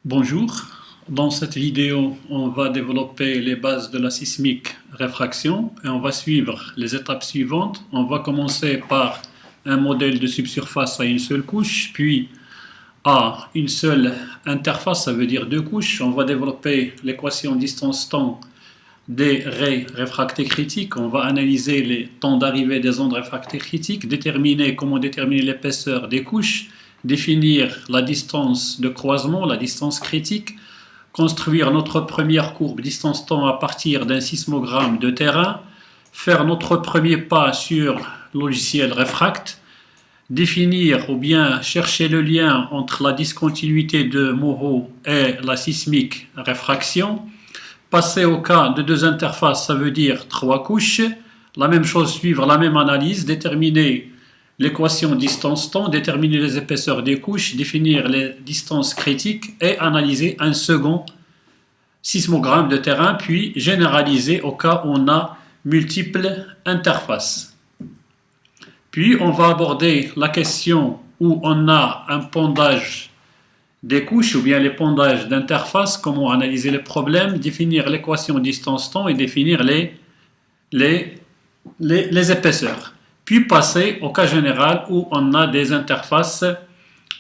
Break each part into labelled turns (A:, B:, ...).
A: Bonjour, dans cette vidéo, on va développer les bases de la sismique réfraction et on va suivre les étapes suivantes. On va commencer par un modèle de subsurface à une seule couche, puis à une seule interface, ça veut dire deux couches. On va développer l'équation distance-temps des raies réfractées critiques. On va analyser les temps d'arrivée des ondes réfractées critiques, déterminer comment déterminer l'épaisseur des couches, définir la distance de croisement, la distance critique, construire notre première courbe distance-temps à partir d'un sismogramme de terrain, faire notre premier pas sur le logiciel Refract, définir ou bien chercher le lien entre la discontinuité de Moreau et la sismique réfraction, passer au cas de deux interfaces, ça veut dire trois couches, la même chose, suivre la même analyse, déterminer l'équation distance-temps, déterminer les épaisseurs des couches, définir les distances critiques et analyser un second sismogramme de terrain, puis généraliser au cas où on a multiples interfaces. Puis on va aborder la question où on a un pondage des couches ou bien les pondages d'interface, comment analyser les problèmes, définir l'équation distance-temps et définir les épaisseurs. Puis passer au cas général où on a des interfaces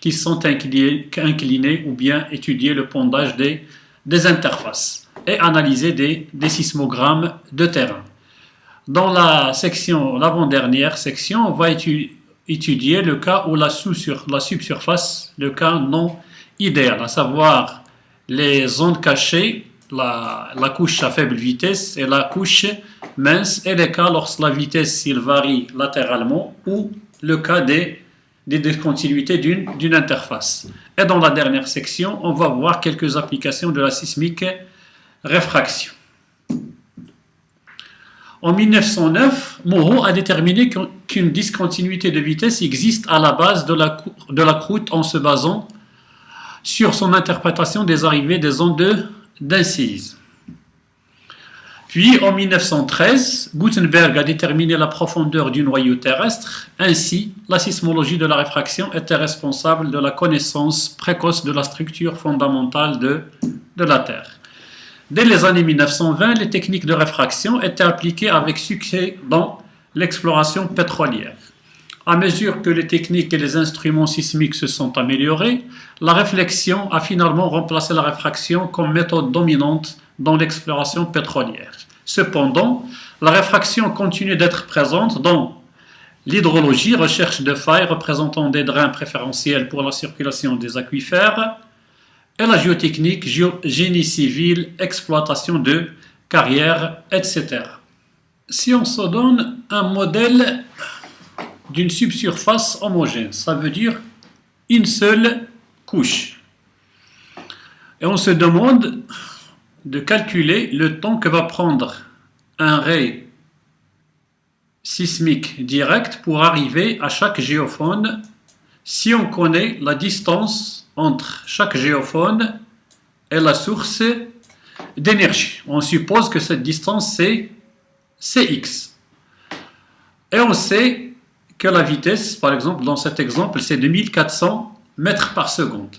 A: qui sont inclinées ou bien étudier le pondage des interfaces et analyser des sismogrammes de terrain. Dans la section, l'avant-dernière section, on va étudier le cas où la subsurface, le cas non idéal, à savoir les ondes cachées, la couche à faible vitesse et la couche mince, et les cas lorsque la vitesse s'il varie latéralement ou le cas des discontinuités d'une interface. Et dans la dernière section, on va voir quelques applications de la sismique réfraction. En 1909, Moreau a déterminé qu'une discontinuité de vitesse existe à la base de la croûte en se basant sur son interprétation des arrivées des ondes d'incise. Puis en 1913, Gutenberg a déterminé la profondeur du noyau terrestre. Ainsi, la sismologie de la réfraction était responsable de la connaissance précoce de la structure fondamentale de la Terre. Dès les années 1920, les techniques de réfraction étaient appliquées avec succès dans l'exploration pétrolière. À mesure que les techniques et les instruments sismiques se sont améliorés, la réflexion a finalement remplacé la réfraction comme méthode dominante dans l'exploration pétrolière. Cependant, la réfraction continue d'être présente dans l'hydrologie, recherche de failles représentant des drains préférentiels pour la circulation des aquifères, et la géotechnique, génie civil, exploitation de carrières, etc. Si on se donne un modèle d'une subsurface homogène, ça veut dire une seule couche. Et on se demande de calculer le temps que va prendre un ray sismique direct pour arriver à chaque géophone si on connaît la distance entre chaque géophone et la source d'énergie. On suppose que cette distance c'est x. Et on sait que la vitesse, par exemple, dans cet exemple, c'est 2400 mètres par seconde.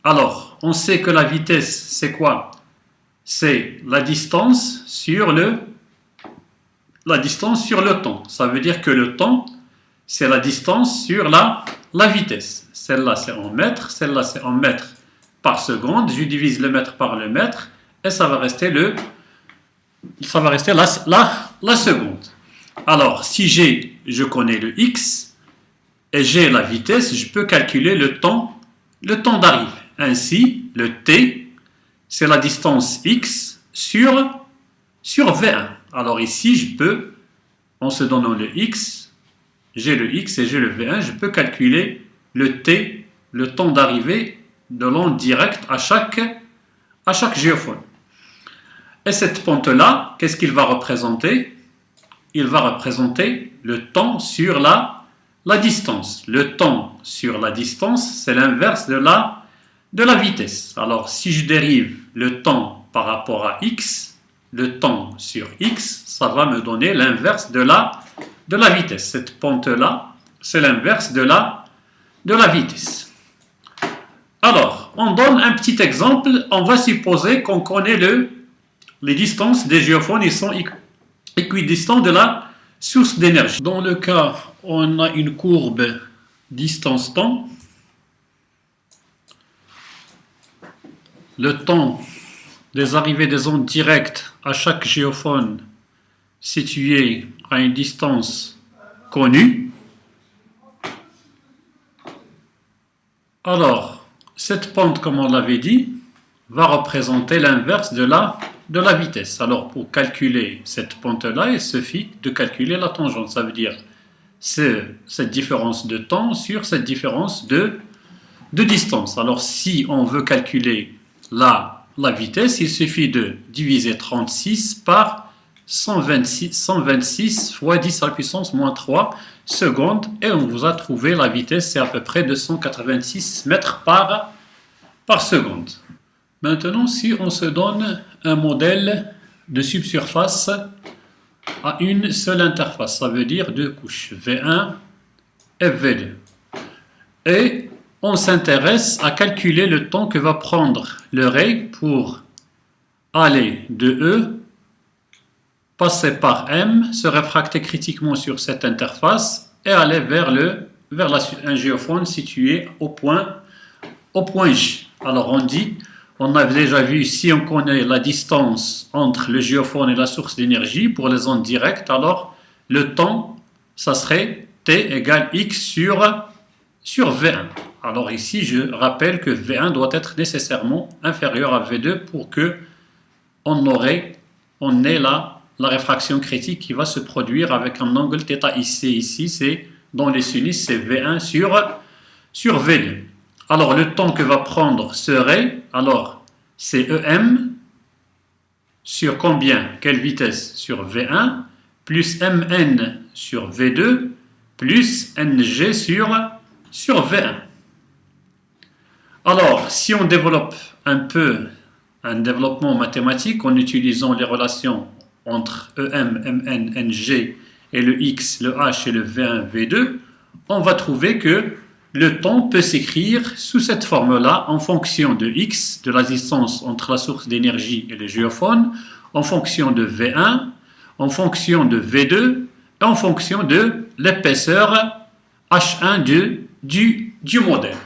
A: Alors, on sait que la vitesse, c'est quoi? C'est la distance sur le temps. Ça veut dire que le temps, c'est la distance sur la vitesse. Celle-là, c'est en mètres, celle-là, c'est en mètres par seconde. Je divise le mètre par le mètre et ça va rester la seconde. Alors, si je connais le x et j'ai la vitesse, je peux calculer le temps d'arrivée. Ainsi, le t, c'est la distance x sur V1. Alors ici, je peux, en se donnant le x, j'ai le x et j'ai le V1, je peux calculer le t, le temps d'arrivée de l'onde directe à chaque géophone. Et cette pente-là, qu'est-ce qu'il va représenter? Il va représenter le temps sur la distance. Le temps sur la distance, c'est l'inverse de la vitesse. Alors, si je dérive le temps par rapport à x, le temps sur x, ça va me donner l'inverse de la vitesse. Cette pente-là, c'est l'inverse de la vitesse. Alors, on donne un petit exemple. On va supposer qu'on connaît les distances des géophones, ils sont équidistants de la source d'énergie. Dans le cas où on a une courbe distance-temps, le temps des arrivées des ondes directes à chaque géophone situé à une distance connue. Alors, cette pente, comme on l'avait dit, va représenter l'inverse de la vitesse. Alors, pour calculer cette pente-là, il suffit de calculer la tangente. Ça veut dire cette différence de temps sur cette différence de distance. Alors, si on veut calculer la vitesse, il suffit de diviser 36 par 126 fois 10 à la puissance moins 3 secondes et on vous a trouvé la vitesse, c'est à peu près 286 mètres par seconde. Maintenant, si on se donne un modèle de subsurface à une seule interface, ça veut dire deux couches, V1 et V2. Et on s'intéresse à calculer le temps que va prendre le ray pour aller de E, passer par M, se réfracter critiquement sur cette interface et aller vers un géophone situé au point J. Alors on a déjà vu, si on connaît la distance entre le géophone et la source d'énergie pour les ondes directes, alors le temps, ça serait T égale X sur V1. Alors ici, je rappelle que V1 doit être nécessairement inférieur à V2 pour que on ait la réfraction critique qui va se produire avec un angle θ ici. Ici, c'est dans les sinus, c'est V1 sur V2. Alors, le temps que va prendre ce ray, alors, c'est EM sur combien? Quelle vitesse? Sur V1, plus MN sur V2, plus NG sur V1. Alors, si on développe un peu un développement mathématique en utilisant les relations entre EM, MN, NG et le X, le H et le V1, V2, on va trouver que le temps peut s'écrire sous cette forme-là en fonction de X, de la distance entre la source d'énergie et le géophone, en fonction de V1, en fonction de V2 et en fonction de l'épaisseur H1 du modèle.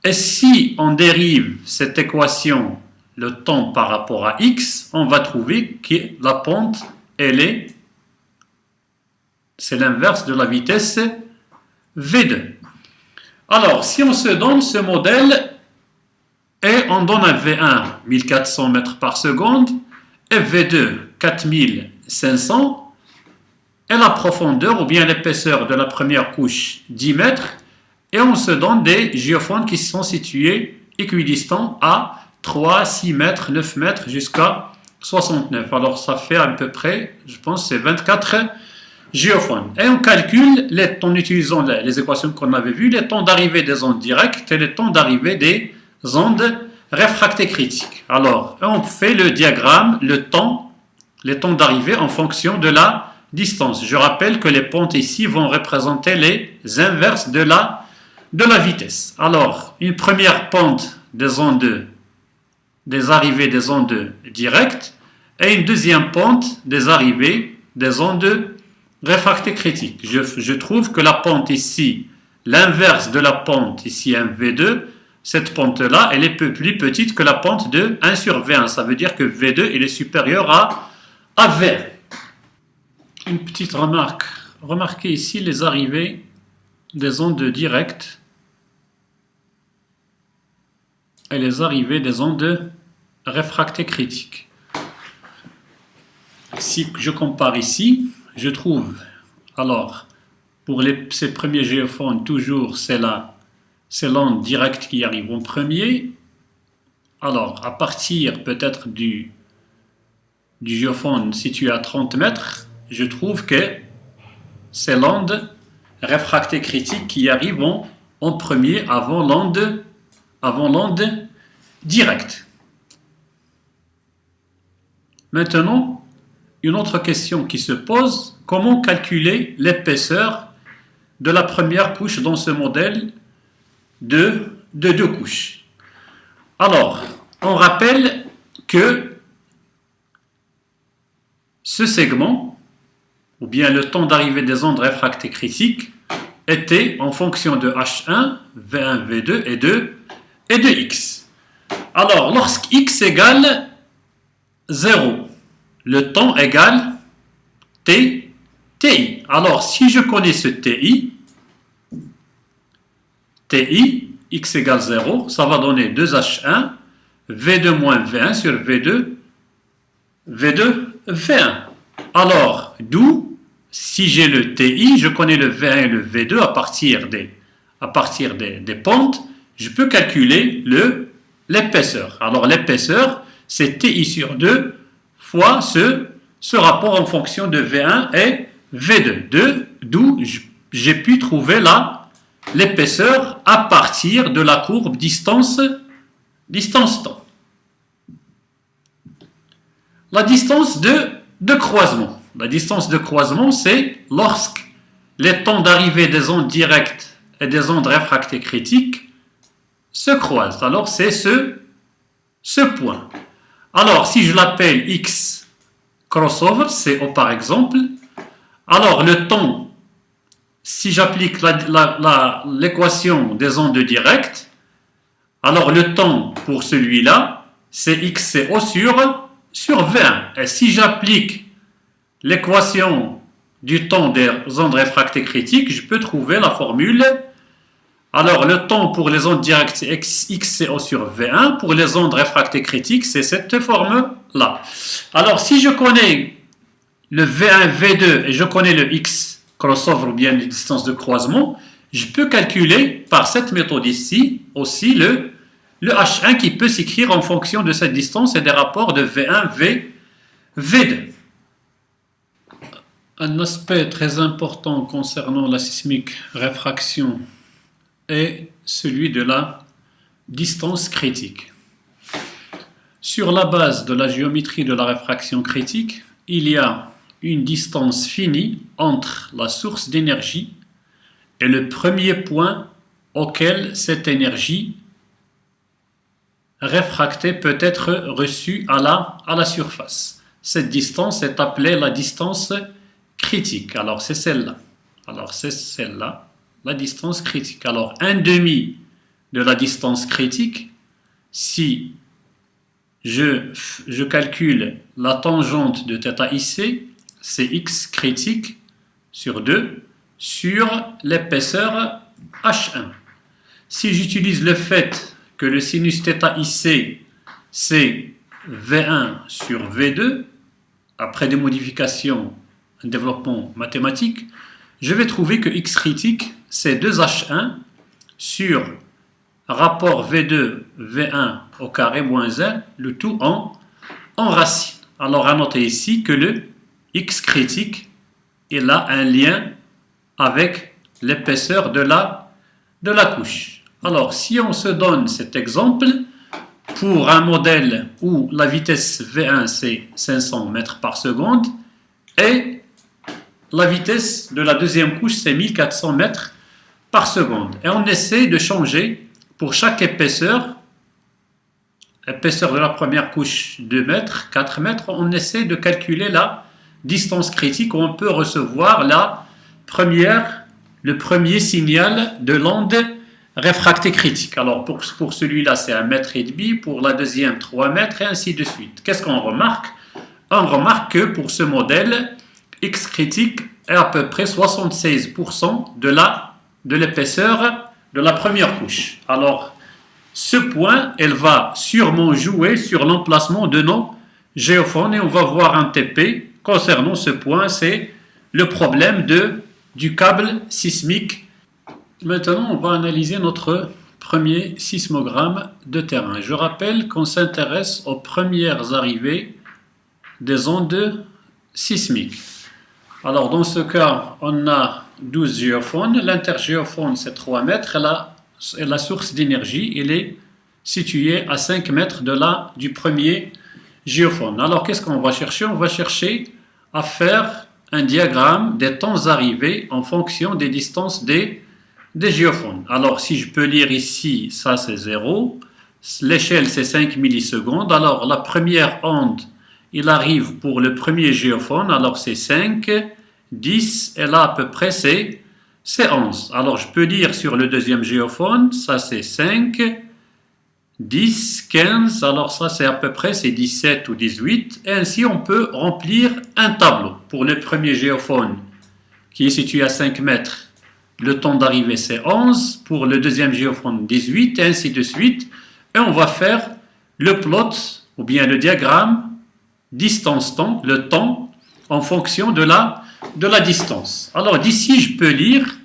A: Et si on dérive cette équation, le temps par rapport à X, on va trouver que la pente, c'est l'inverse de la vitesse V2. Alors, si on se donne ce modèle et on donne un V1 1400 mètres par seconde et V2 4500 et la profondeur ou bien l'épaisseur de la première couche 10 mètres et on se donne des géophones qui sont situés équidistants à 3, 6 mètres, 9 mètres jusqu'à 69. Alors ça fait à peu près, je pense, c'est 24 géophones. Et on calcule, en utilisant les équations qu'on avait vues, les temps d'arrivée des ondes directes et les temps d'arrivée des ondes réfractées critiques. Alors, on fait le diagramme, les temps d'arrivée en fonction de la distance. Je rappelle que les pentes ici vont représenter les inverses de la vitesse. Alors, une première pente des arrivées des ondes directes et une deuxième pente des arrivées des ondes réfractées critiques. Je trouve que la pente ici, l'inverse de la pente ici, un V2, cette pente-là, elle est peu plus petite que la pente de 1 sur V1. Ça veut dire que V2, il est supérieur à V1. Une petite remarque. Remarquez ici les arrivées des ondes directes et les arrivées des ondes réfractées critiques. Si je compare ici, je trouve, alors, pour ces premiers géophones, toujours c'est l'onde directe qui arrive en premier. Alors, à partir peut-être du géophone situé à 30 mètres, je trouve que c'est l'onde réfractée critique qui arrive en premier avant l'onde directe. Maintenant, une autre question qui se pose, comment calculer l'épaisseur de la première couche dans ce modèle de deux couches? Alors, on rappelle que ce segment, ou bien le temps d'arrivée des ondes réfractées critiques, était en fonction de H1, V1, V2 et de X. Alors, lorsque X égale 0, le temps égale TI. Alors, si je connais ce TI, X égale 0, ça va donner 2H1, V2 moins V1 sur V2, V1. Alors, d'où, si j'ai le TI, je connais le V1 et le V2 à partir des pentes, je peux calculer l'épaisseur. Alors, l'épaisseur, c'est TI sur 2 fois ce rapport en fonction de V1 et V2. D'où j'ai pu trouver l'épaisseur à partir de la courbe distance-temps. La distance de croisement. La distance de croisement, c'est lorsque les temps d'arrivée des ondes directes et des ondes réfractées critiques se croisent. Alors, c'est ce point. Alors, si je l'appelle X crossover, c'est par exemple, alors le temps, si j'applique l'équation des ondes directes, alors le temps pour celui-là, c'est XCO sur V1. Et si j'applique l'équation du temps des ondes réfractées critiques, je peux trouver la formule. Alors, le temps pour les ondes directes, c'est XCO sur V1. Pour les ondes réfractées critiques, c'est cette forme-là. Alors, si je connais le V1, V2 et je connais le X crossover ou bien les distances de croisement, je peux calculer par cette méthode ici aussi le H1 qui peut s'écrire en fonction de cette distance et des rapports de V1, V2. Un aspect très important concernant la sismique réfraction est celui de la distance critique. Sur la base de la géométrie de la réfraction critique, il y a une distance finie entre la source d'énergie et le premier point auquel cette énergie réfractée peut être reçue à la surface. Cette distance est appelée la distance critique. Alors c'est celle-là. La distance critique. Alors, 1/2 de la distance critique, si je calcule la tangente de θ ici, c'est x critique sur 2 sur l'épaisseur H1. Si j'utilise le fait que le sinus θ ici, c'est V1 sur V2, après des modifications, un développement mathématique, je vais trouver que x critique, c'est 2H1 sur rapport V2, V1 au carré moins 1, le tout en racine. Alors, à noter ici que le x critique, il a un lien avec l'épaisseur de la couche. Alors, si on se donne cet exemple, pour un modèle où la vitesse V1, c'est 500 mètres par seconde, et la vitesse de la deuxième couche, c'est 1400 mètres par seconde. Et on essaie de changer pour chaque épaisseur de la première couche 2 mètres, 4 mètres, on essaie de calculer la distance critique où on peut recevoir le premier signal de l'onde réfractée critique. Alors pour celui-là, c'est 1,5 mètre, pour la deuxième 3 mètres et ainsi de suite. Qu'est-ce qu'on remarque? On remarque que pour ce modèle, X critique est à peu près 76% de l'épaisseur de la première couche. Alors, ce point, elle va sûrement jouer sur l'emplacement de nos géophones et on va voir un TP concernant ce point, c'est le problème du câble sismique. Maintenant, on va analyser notre premier sismogramme de terrain. Je rappelle qu'on s'intéresse aux premières arrivées des ondes sismiques. Alors, dans ce cas, on a 12 géophones. L'intergéophone, c'est 3 mètres. Et la source d'énergie, elle est située à 5 mètres du premier géophone. Alors, qu'est-ce qu'on va chercher? On va chercher à faire un diagramme des temps arrivés en fonction des distances des géophones. Alors, si je peux lire ici, ça c'est 0. l'échelle c'est 5 millisecondes. Alors la première onde, il arrive pour le premier géophone, alors c'est 5, 10, et là à peu près c'est 11. Alors je peux lire sur le deuxième géophone, ça c'est 5, 10, 15, alors ça c'est à peu près c'est 17 ou 18, et ainsi on peut remplir un tableau. Pour le premier géophone qui est situé à 5 mètres, le temps d'arrivée c'est 11, pour le deuxième géophone 18, et ainsi de suite, et on va faire le plot, ou bien le diagramme, distance-temps, le temps, en fonction de la distance. Alors d'ici je peux lire,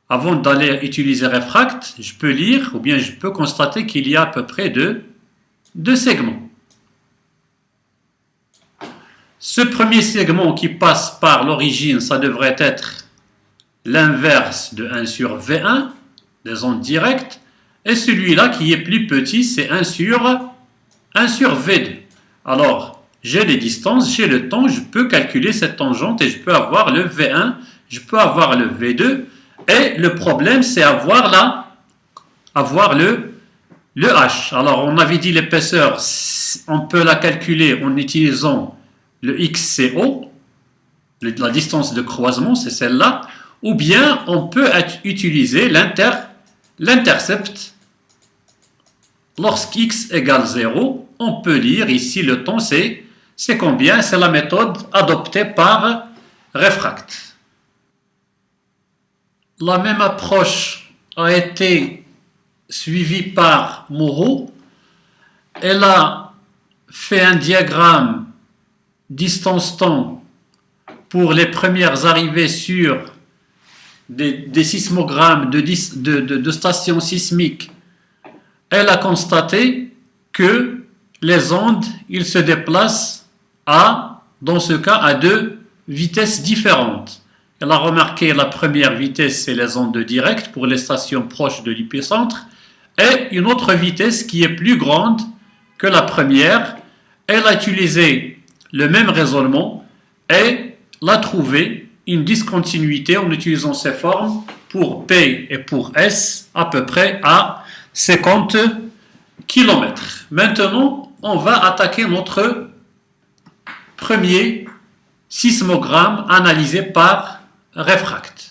A: avant d'aller utiliser Refract, je peux lire, ou bien je peux constater qu'il y a à peu près deux segments. Ce premier segment qui passe par l'origine, ça devrait être l'inverse de 1 sur V1, des ondes directes, et celui-là qui est plus petit, c'est 1 sur V2. Alors, j'ai les distances, j'ai le temps, je peux calculer cette tangente et je peux avoir le V1, je peux avoir le V2, et le problème, c'est avoir le H. Alors, on avait dit l'épaisseur, on peut la calculer en utilisant le XCO, la distance de croisement, c'est celle-là, ou bien on peut utiliser l'intercept. Lorsqu'x égale 0, on peut lire ici le temps, c'est combien? C'est la méthode adoptée par Refract. La même approche a été suivie par Moreau. Elle a fait un diagramme distance-temps pour les premières arrivées sur des sismogrammes de stations sismiques. Elle a constaté que les ondes, ils se déplacent dans ce cas, à deux vitesses différentes. Elle a remarqué la première vitesse, c'est les ondes directes pour les stations proches de l'épicentre, et une autre vitesse qui est plus grande que la première. Elle a utilisé le même raisonnement et l'a trouvé une discontinuité en utilisant ces formes pour P et pour S à peu près à 50 km. Maintenant, on va attaquer notre premier sismogramme analysé par Refract.